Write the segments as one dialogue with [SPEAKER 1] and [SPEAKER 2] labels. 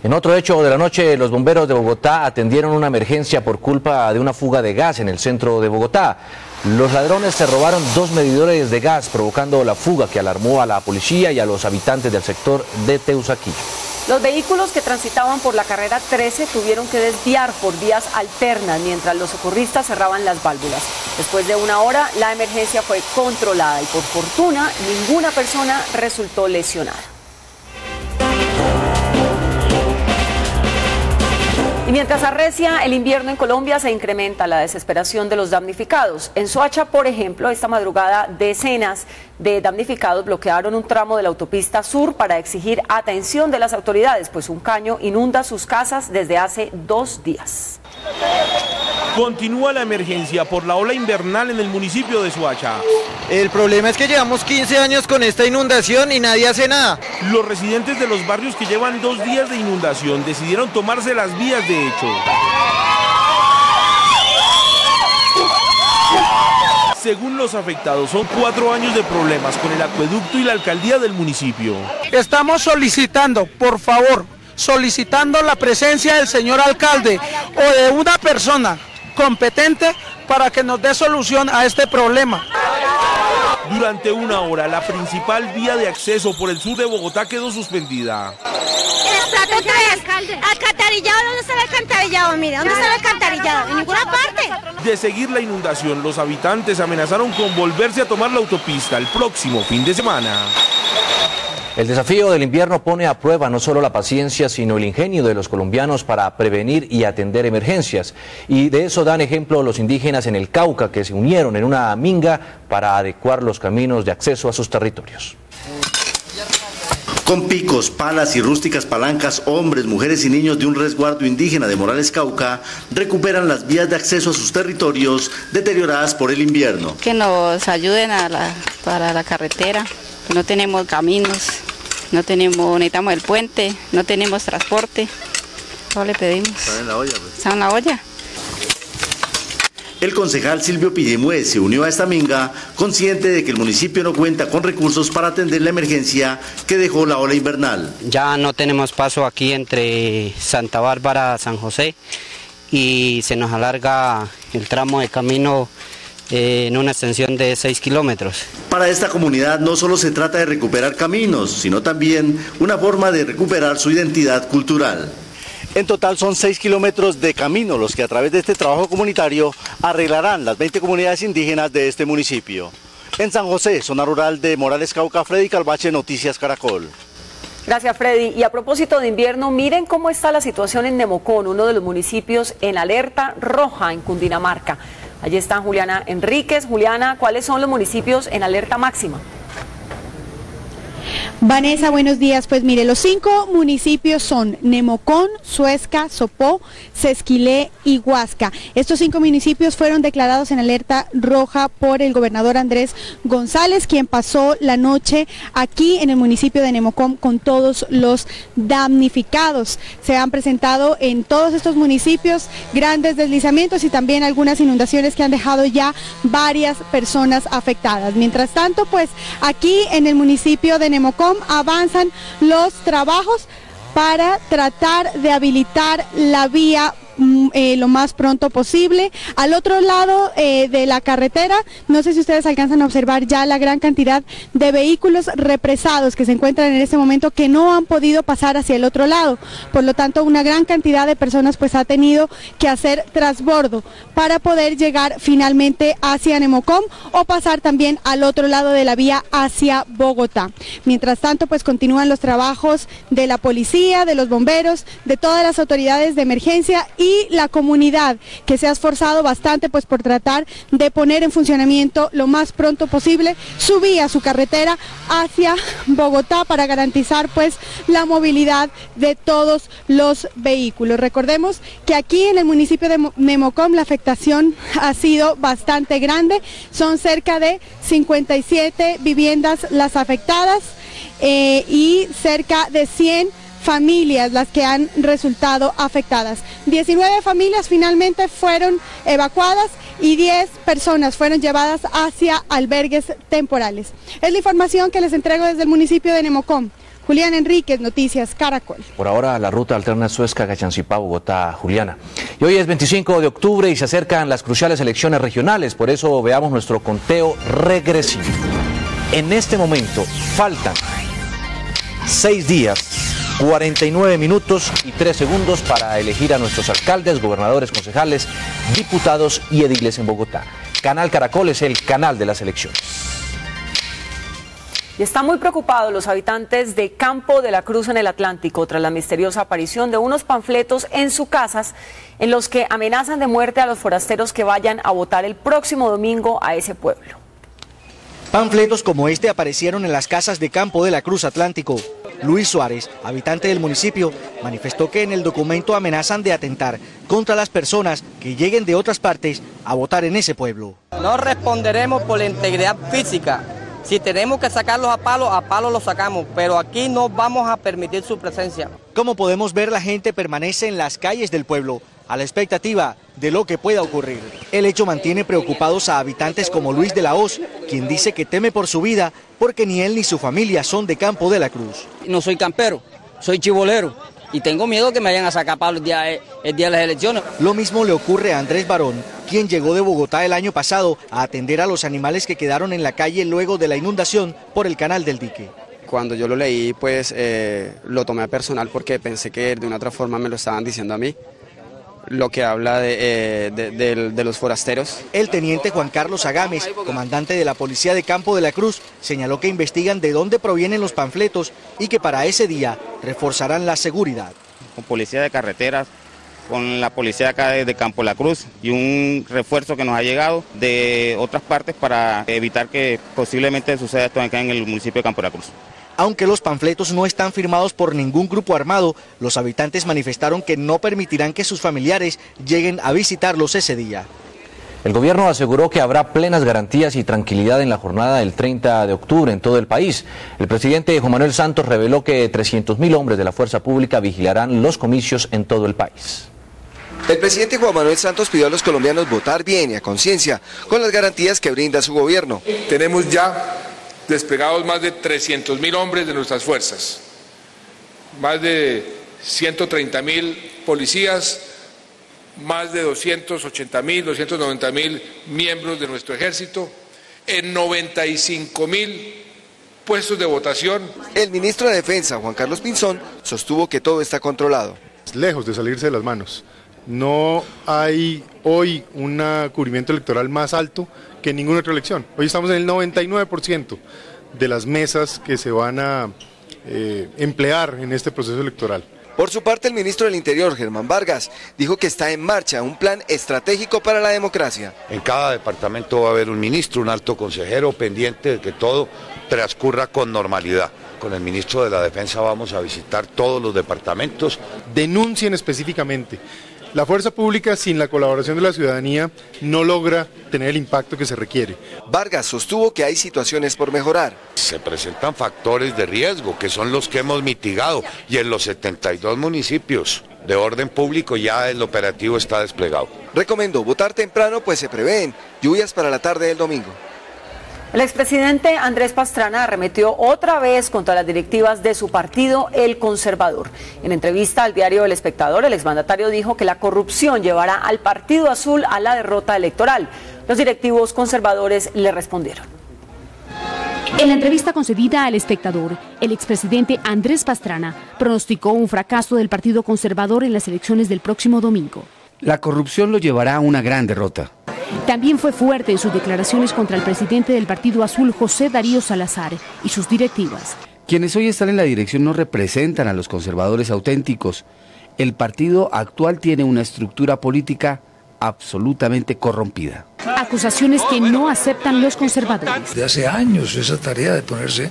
[SPEAKER 1] En otro hecho de la noche, los bomberos de Bogotá atendieron una emergencia por culpa de una fuga de gas en el centro de Bogotá. Los ladrones se robaron 2 medidores de gas, provocando la fuga que alarmó a la policía y a los habitantes del sector de Teusaquillo.
[SPEAKER 2] Los vehículos que transitaban por la carrera 13 tuvieron que desviar por vías alternas mientras los socorristas cerraban las válvulas. Después de una hora, la emergencia fue controlada y por fortuna ninguna persona resultó lesionada. Y mientras arrecia el invierno en Colombia, se incrementa la desesperación de los damnificados. En Soacha, por ejemplo, esta madrugada decenas de damnificados bloquearon un tramo de la autopista sur para exigir atención de las autoridades, pues un caño inunda sus casas desde hace 2 días.
[SPEAKER 3] Continúa la emergencia por la ola invernal en el municipio de Soacha.
[SPEAKER 4] El problema es que llevamos 15 años con esta inundación y nadie hace nada.
[SPEAKER 3] Los residentes de los barrios que llevan 2 días de inundación decidieron tomarse las vías de hecho. Según los afectados, son 4 años de problemas con el acueducto y la alcaldía del municipio.
[SPEAKER 5] Estamos solicitando, por favor, solicitando la presencia del señor alcalde o de una persona competente para que nos dé solución a este problema.
[SPEAKER 3] Durante 1 hora, la principal vía de acceso por el sur de Bogotá quedó suspendida.
[SPEAKER 6] El plato 3, alcantarillado, ¿dónde está el alcantarillado? Mire, ¿dónde está el alcantarillado? En ninguna parte.
[SPEAKER 3] De seguir la inundación, los habitantes amenazaron con volverse a tomar la autopista el próximo fin de semana.
[SPEAKER 1] El desafío del invierno pone a prueba no solo la paciencia, sino el ingenio de los colombianos para prevenir y atender emergencias. Y de eso dan ejemplo los indígenas en el Cauca, que se unieron en una minga para adecuar los caminos de acceso a sus territorios.
[SPEAKER 7] Con picos, palas y rústicas palancas, hombres, mujeres y niños de un resguardo indígena de Morales, Cauca, recuperan las vías de acceso a sus territorios deterioradas por el invierno.
[SPEAKER 8] Que nos ayuden para la carretera, que no tenemos caminos, necesitamos el puente, no tenemos transporte. ¿Cómo le pedimos?
[SPEAKER 7] ¿Está en la olla? Pues.
[SPEAKER 8] ¿Está en la olla?
[SPEAKER 7] El concejal Silvio Pillemue se unió a esta minga, consciente de que el municipio no cuenta con recursos para atender la emergencia que dejó la ola invernal.
[SPEAKER 9] Ya no tenemos paso aquí entre Santa Bárbara y San José y se nos alarga el tramo de camino en una extensión de 6 kilómetros.
[SPEAKER 7] Para esta comunidad no solo se trata de recuperar caminos, sino también una forma de recuperar su identidad cultural. En total son 6 kilómetros de camino los que a través de este trabajo comunitario arreglarán las 20 comunidades indígenas de este municipio. En San José, zona rural de Morales, Cauca, Freddy Calvache, Noticias Caracol.
[SPEAKER 2] Gracias, Freddy. Y a propósito de invierno, miren cómo está la situación en Nemocón, uno de los municipios en alerta roja en Cundinamarca. Allí está Juliana Enríquez. Juliana, ¿cuáles son los municipios en alerta máxima?
[SPEAKER 10] Vanessa, buenos días. Pues mire, los 5 municipios son Nemocón, Suezca, Sopó, Sesquilé y Huasca. Estos 5 municipios fueron declarados en alerta roja por el gobernador Andrés González, quien pasó la noche aquí en el municipio de Nemocón con todos los damnificados. Se han presentado en todos estos municipios grandes deslizamientos y también algunas inundaciones que han dejado ya varias personas afectadas. Mientras tanto, pues aquí en el municipio de Nemocón avanzan los trabajos para tratar de habilitar la vía lo más pronto posible. Al otro lado de la carretera, no sé si ustedes alcanzan a observar ya la gran cantidad de vehículos represados que se encuentran en este momento que no han podido pasar hacia el otro lado. Por lo tanto, una gran cantidad de personas pues ha tenido que hacer transbordo para poder llegar finalmente hacia Nemocón o pasar también al otro lado de la vía hacia Bogotá. Mientras tanto, pues continúan los trabajos de la policía, de los bomberos, de todas las autoridades de emergencia y la comunidad, que se ha esforzado bastante pues por tratar de poner en funcionamiento lo más pronto posible su vía, su carretera hacia Bogotá para garantizar pues la movilidad de todos los vehículos. Recordemos que aquí en el municipio de Nemocón la afectación ha sido bastante grande, son cerca de 57 viviendas las afectadas y cerca de 100 familias las que han resultado afectadas. 19 familias finalmente fueron evacuadas y 10 personas fueron llevadas hacia albergues temporales. Es la información que les entrego desde el municipio de Nemocón. Juliana Enríquez, Noticias Caracol.
[SPEAKER 1] Por ahora la ruta alterna Suezca, Gachancipá, Bogotá, Juliana. Y hoy es 25 de octubre y se acercan las cruciales elecciones regionales, por eso veamos nuestro conteo regresivo. En este momento faltan 6 días, 49 minutos y 3 segundos para elegir a nuestros alcaldes, gobernadores, concejales, diputados y ediles en Bogotá. Canal Caracol es el canal de las elecciones.
[SPEAKER 2] Y están muy preocupados los habitantes de Campo de la Cruz en el Atlántico tras la misteriosa aparición de unos panfletos en sus casas en los que amenazan de muerte a los forasteros que vayan a votar el próximo domingo a ese pueblo.
[SPEAKER 11] Panfletos como este aparecieron en las casas de Campo de la Cruz Atlántico. Luis Suárez, habitante del municipio, manifestó que en el documento amenazan de atentar contra las personas que lleguen de otras partes a votar en ese pueblo.
[SPEAKER 12] No responderemos por la integridad física. Si tenemos que sacarlos a palo los sacamos, pero aquí no vamos a permitir su presencia.
[SPEAKER 11] Como podemos ver, la gente permanece en las calles del pueblo a la expectativa de lo que pueda ocurrir. El hecho mantiene preocupados a habitantes como Luis de la Hoz, quien dice que teme por su vida porque ni él ni su familia son de Campo de la Cruz.
[SPEAKER 12] No soy campero, soy chibolero y tengo miedo que me vayan a sacar palo el día de las elecciones.
[SPEAKER 11] Lo mismo le ocurre a Andrés Barón, quien llegó de Bogotá el año pasado a atender a los animales que quedaron en la calle luego de la inundación por el canal del dique.
[SPEAKER 13] Cuando yo lo leí, pues lo tomé a personal porque pensé que de una otra forma me lo estaban diciendo a mí, lo que habla de los forasteros.
[SPEAKER 11] El teniente Juan Carlos Agames, comandante de la Policía de Campo de la Cruz, señaló que investigan de dónde provienen los panfletos y que para ese día reforzarán la seguridad.
[SPEAKER 14] Con policía de carreteras, con la policía acá de Campo de la Cruz y un refuerzo que nos ha llegado de otras partes para evitar que posiblemente suceda esto acá en el municipio de Campo de la Cruz.
[SPEAKER 11] Aunque los panfletos no están firmados por ningún grupo armado, los habitantes manifestaron que no permitirán que sus familiares lleguen a visitarlos ese día.
[SPEAKER 1] El gobierno aseguró que habrá plenas garantías y tranquilidad en la jornada del 30 de octubre en todo el país. El presidente Juan Manuel Santos reveló que 300.000 hombres de la fuerza pública vigilarán los comicios en todo el país.
[SPEAKER 15] El presidente Juan Manuel Santos pidió a los colombianos votar bien y a conciencia, con las garantías que brinda su gobierno.
[SPEAKER 16] Tenemos ya desplegados más de 300.000 hombres de nuestras fuerzas, más de 130.000 policías, más de 280.000, 290.000 miembros de nuestro ejército, en 95.000 puestos de votación.
[SPEAKER 15] El ministro de Defensa, Juan Carlos Pinzón, sostuvo que todo está controlado.
[SPEAKER 17] Lejos de salirse de las manos. No hay hoy un cubrimiento electoral más alto que en ninguna otra elección. Hoy estamos en el 99% de las mesas que se van a emplear en este proceso electoral.
[SPEAKER 15] Por su parte, el ministro del Interior, Germán Vargas, dijo que está en marcha un plan estratégico para la democracia.
[SPEAKER 18] En cada departamento va a haber un ministro, un alto consejero pendiente de que todo transcurra con normalidad. Con el ministro de la Defensa vamos a visitar todos los departamentos.
[SPEAKER 17] Denuncien específicamente. La fuerza pública sin la colaboración de la ciudadanía no logra tener el impacto que se requiere.
[SPEAKER 15] Vargas sostuvo que hay situaciones por mejorar.
[SPEAKER 18] Se presentan factores de riesgo que son los que hemos mitigado y en los 72 municipios de orden público ya el operativo está desplegado.
[SPEAKER 15] Recomendó votar temprano pues se prevén lluvias para la tarde del domingo.
[SPEAKER 2] El expresidente Andrés Pastrana arremetió otra vez contra las directivas de su partido, El Conservador. En entrevista al diario El Espectador, el exmandatario dijo que la corrupción llevará al Partido Azul a la derrota electoral. Los directivos conservadores le respondieron.
[SPEAKER 19] En la entrevista concedida al Espectador, el expresidente Andrés Pastrana pronosticó un fracaso del Partido Conservador en las elecciones del próximo domingo.
[SPEAKER 20] La corrupción lo llevará a una gran derrota.
[SPEAKER 19] También fue fuerte en sus declaraciones contra el presidente del Partido Azul, José Darío Salazar, y sus directivas.
[SPEAKER 20] Quienes hoy están en la dirección no representan a los conservadores auténticos. El partido actual tiene una estructura política absolutamente corrompida.
[SPEAKER 19] Acusaciones que no aceptan los conservadores.
[SPEAKER 21] De hace años esa tarea de ponerse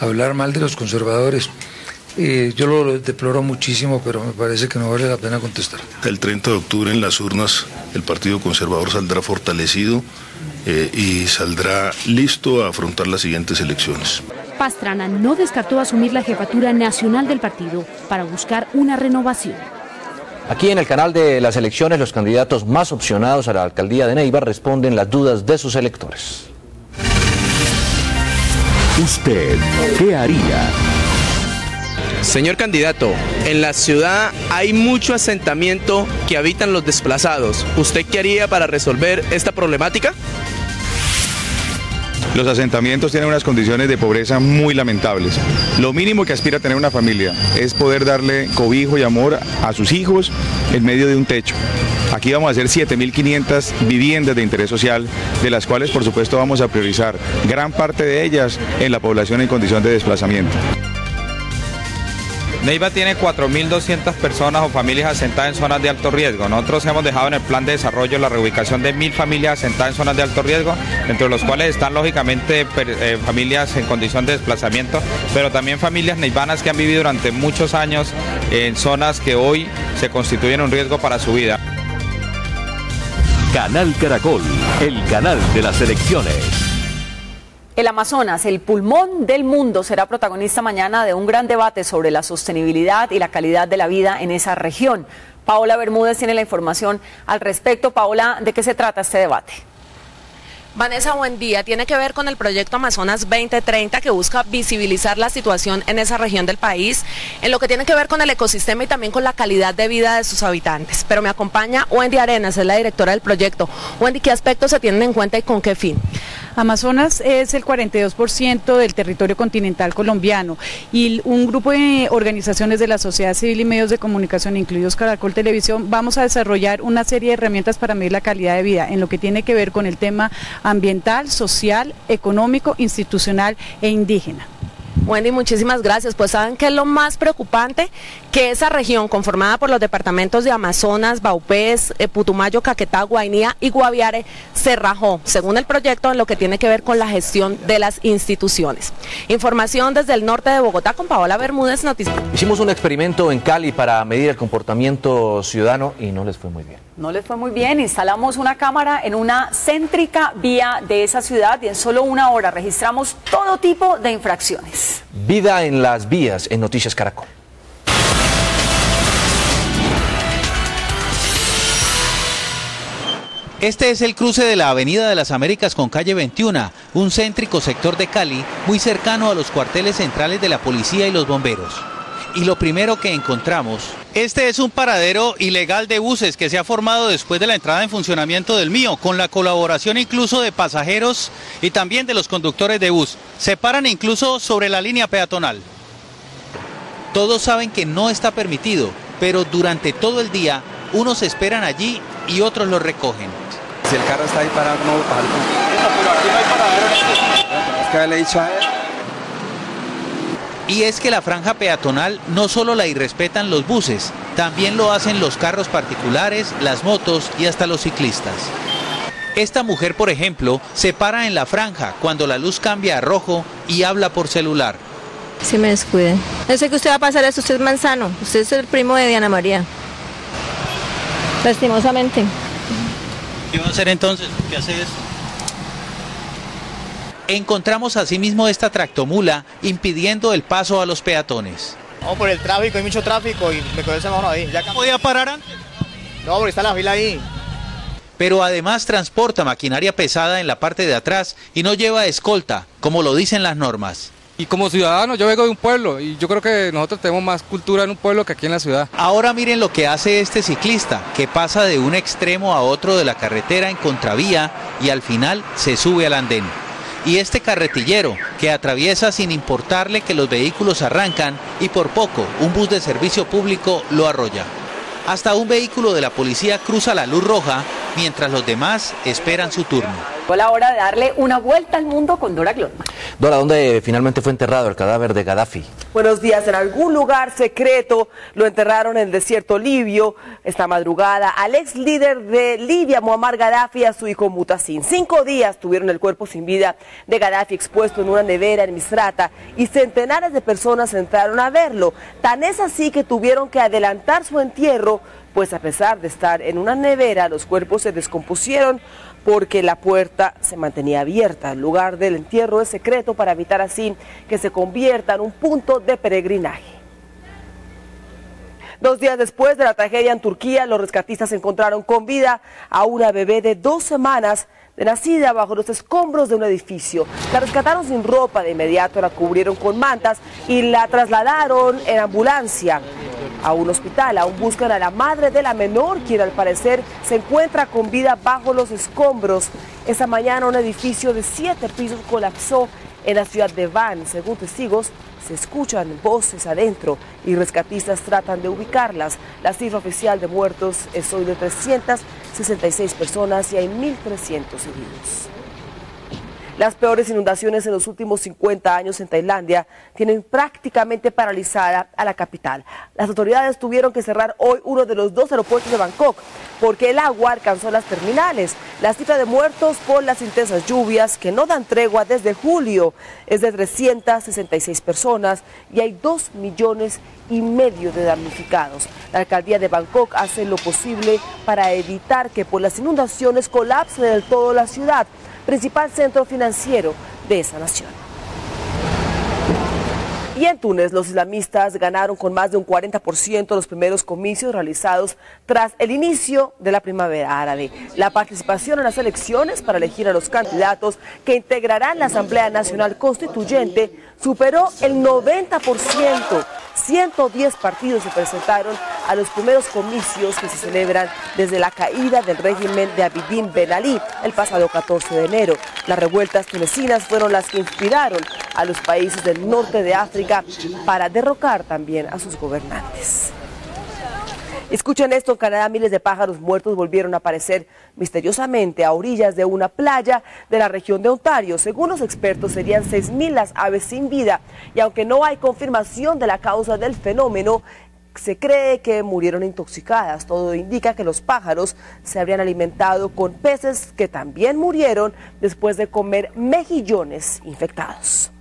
[SPEAKER 21] a hablar mal de los conservadores. Yo lo deploro muchísimo, pero me parece que no vale la pena contestar.
[SPEAKER 22] El 30 de octubre en las urnas el Partido Conservador saldrá fortalecido y saldrá listo a afrontar las siguientes elecciones.
[SPEAKER 19] Pastrana no descartó asumir la jefatura nacional del partido para buscar una renovación.
[SPEAKER 1] Aquí en el canal de las elecciones, los candidatos más opcionados a la alcaldía de Neiva responden las dudas de sus electores.
[SPEAKER 23] ¿Usted qué haría?
[SPEAKER 4] Señor candidato, en la ciudad hay mucho asentamiento que habitan los desplazados. ¿Usted qué haría para resolver esta problemática?
[SPEAKER 5] Los asentamientos tienen unas condiciones de pobreza muy lamentables. Lo mínimo que aspira a tener una familia es poder darle cobijo y amor a sus hijos en medio de un techo. Aquí vamos a hacer 7.500 viviendas de interés social, de las cuales por supuesto vamos a priorizar gran parte de ellas en la población en condición de desplazamiento.
[SPEAKER 23] Neiva tiene 4.200 personas o familias asentadas en zonas de alto riesgo. Nosotros hemos dejado en el plan de desarrollo la reubicación de 1.000 familias asentadas en zonas de alto riesgo, entre los cuales están lógicamente familias en condición de desplazamiento, pero también familias neivanas que han vivido durante muchos años en zonas que hoy se constituyen un riesgo para su vida.
[SPEAKER 24] Canal Caracol, el canal de las elecciones.
[SPEAKER 2] El Amazonas, el pulmón del mundo, será protagonista mañana de un gran debate sobre la sostenibilidad y la calidad de la vida en esa región. Paola Bermúdez tiene la información al respecto. Paola, ¿de qué se trata este debate?
[SPEAKER 25] Vanessa, buen día. Tiene que ver con el proyecto Amazonas 2030, que busca visibilizar la situación en esa región del país, en lo que tiene que ver con el ecosistema y también con la calidad de vida de sus habitantes. Pero me acompaña Wendy Arenas, es la directora del proyecto. Wendy, ¿qué aspectos se tienen en cuenta y con qué fin?
[SPEAKER 26] Amazonas es el 42% del territorio continental colombiano y un grupo de organizaciones de la sociedad civil y medios de comunicación, incluidos Caracol Televisión, vamos a desarrollar una serie de herramientas para medir la calidad de vida en lo que tiene que ver con el tema ambiental, social, económico, institucional e indígena.
[SPEAKER 25] Wendy, muchísimas gracias. Pues saben que es lo más preocupante, que esa región conformada por los departamentos de Amazonas, Vaupés, Putumayo, Caquetá, Guainía y Guaviare se rajó, según el proyecto, en lo que tiene que ver con la gestión de las instituciones. Información desde el norte de Bogotá con Paola Bermúdez, Noticias.
[SPEAKER 1] Hicimos un experimento en Cali para medir el comportamiento ciudadano y no les fue muy bien.
[SPEAKER 2] No les fue muy bien. Instalamos una cámara en una céntrica vía de esa ciudad y en solo una hora registramos todo tipo de infracciones.
[SPEAKER 1] Vida en las vías en Noticias Caracol.
[SPEAKER 27] Este es el cruce de la Avenida de las Américas con calle 21, un céntrico sector de Cali muy cercano a los cuarteles centrales de la policía y los bomberos. Y lo primero que encontramos, este es un paradero ilegal de buses que se ha formado después de la entrada en funcionamiento del Mío, con la colaboración incluso de pasajeros y también de los conductores de bus. Se paran incluso sobre la línea peatonal. Todos saben que no está permitido, pero durante todo el día unos esperan allí y otros los recogen.
[SPEAKER 28] Si el carro está ahí parado, no pero aquí no hay paradero. Es que le he dicho a él.
[SPEAKER 27] Y es que la franja peatonal no solo la irrespetan los buses, también lo hacen los carros particulares, las motos y hasta los ciclistas. Esta mujer, por ejemplo, se para en la franja cuando la luz cambia a rojo y habla por celular.
[SPEAKER 29] Si me descuiden. Yo sé que usted va a pasar eso, usted es Manzano, usted es el primo de Diana María. Lastimosamente.
[SPEAKER 27] ¿Qué va a hacer entonces? ¿Qué hace eso? Encontramos asimismo esta tractomula impidiendo el paso a los peatones.
[SPEAKER 30] No, por el tráfico, hay mucho tráfico y me quedé el semáforo ahí.
[SPEAKER 27] ¿No podía parar antes?
[SPEAKER 30] No, porque está la fila ahí.
[SPEAKER 27] Pero además transporta maquinaria pesada en la parte de atrás y no lleva escolta, como lo dicen las normas.
[SPEAKER 31] Y como ciudadano, yo vengo de un pueblo y yo creo que nosotros tenemos más cultura en un pueblo que aquí en la ciudad.
[SPEAKER 27] Ahora miren lo que hace este ciclista, que pasa de un extremo a otro de la carretera en contravía y al final se sube al andén. Y este carretillero que atraviesa sin importarle que los vehículos arrancan y por poco un bus de servicio público lo arrolla. Hasta un vehículo de la policía cruza la luz roja mientras los demás esperan su turno.
[SPEAKER 2] Fue la hora de darle una vuelta al mundo con Dora Glotman.
[SPEAKER 1] Dora, ¿dónde finalmente fue enterrado el cadáver de Gaddafi?
[SPEAKER 32] Buenos días. En algún lugar secreto lo enterraron en el desierto libio esta madrugada al ex líder de Libia, Muammar Gaddafi, a su hijo Mutasim. 5 días tuvieron el cuerpo sin vida de Gaddafi expuesto en una nevera en Misrata y centenares de personas entraron a verlo. Tan es así que tuvieron que adelantar su entierro, pues a pesar de estar en una nevera, los cuerpos se descompusieron porque la puerta se mantenía abierta. El lugar del entierro es secreto para evitar así que se convierta en un punto de peregrinaje. 2 días después de la tragedia en Turquía, los rescatistas encontraron con vida a una bebé de 2 semanas de nacida bajo los escombros de un edificio. La rescataron sin ropa, de inmediato la cubrieron con mantas y la trasladaron en ambulancia a un hospital. Aún buscan a la madre de la menor, quien al parecer se encuentra con vida bajo los escombros. Esta mañana un edificio de 7 pisos colapsó en la ciudad de Van. Según testigos, se escuchan voces adentro y rescatistas tratan de ubicarlas. La cifra oficial de muertos es hoy de 366 personas y hay 1.300 heridos. Las peores inundaciones en los últimos 50 años en Tailandia tienen prácticamente paralizada a la capital. Las autoridades tuvieron que cerrar hoy uno de los 2 aeropuertos de Bangkok porque el agua alcanzó las terminales. La cifra de muertos por las intensas lluvias que no dan tregua desde julio es de 366 personas y hay 2,5 millones de damnificados. La alcaldía de Bangkok hace lo posible para evitar que por las inundaciones colapse del todo la ciudad, principal centro financiero de esa nación. Y en Túnez, los islamistas ganaron con más de un 40% los primeros comicios realizados tras el inicio de la primavera árabe. La participación en las elecciones para elegir a los candidatos que integrarán la Asamblea Nacional Constituyente superó el 90%. 110 partidos se presentaron a los primeros comicios que se celebran desde la caída del régimen de Abidine Ben Ali el pasado 14 de enero. Las revueltas tunecinas fueron las que inspiraron a los países del norte de África para derrocar también a sus gobernantes. Escuchen esto, en Canadá miles de pájaros muertos volvieron a aparecer misteriosamente a orillas de una playa de la región de Ontario. Según los expertos, serían 6,000 las aves sin vida y aunque no hay confirmación de la causa del fenómeno, se cree que murieron intoxicadas. Todo indica que los pájaros se habrían alimentado con peces que también murieron después de comer mejillones infectados.